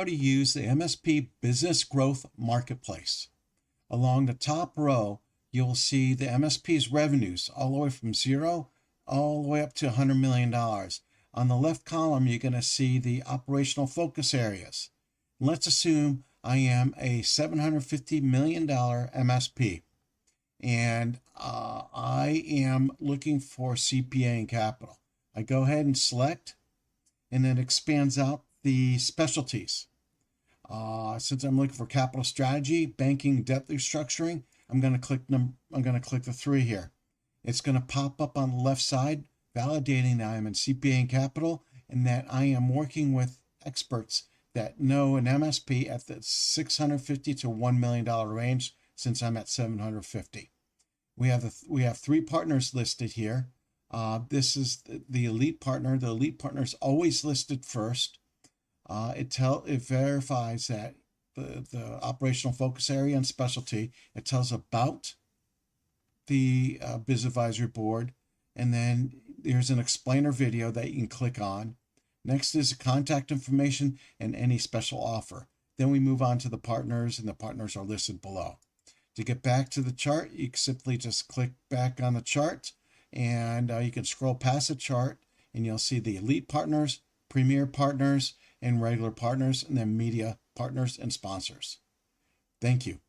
How to use the MSP Business Growth Marketplace. Along the top row, you'll see the MSP's revenues all the way from zero all the way up to $100 million. On the left column, you're going to see the operational focus areas. Let's assume I am a $750 million MSP and I am looking for CPA and capital. I go ahead and select, and then expands out the specialties. Since I'm looking for capital strategy, banking, debt restructuring, I'm going to click the 3 here. It's going to pop up on the left side, validating that I'm in CPA and capital and that I am working with experts that know an MSP at the $650 to $1 million range, since I'm at 750. We have 3 partners listed here. This is the elite partner. The elite partner is always listed first. It verifies that the operational focus area and specialty. It tells about the Biz Advisory Board, and then there's an explainer video that you can click on. Next is contact information and any special offer. Then we move on to the partners, and the partners are listed below. To get back to the chart, you simply just click back on the chart, and you can scroll past the chart, and you'll see the elite partners, premier partners, and regular partners, and then media partners and sponsors. Thank you.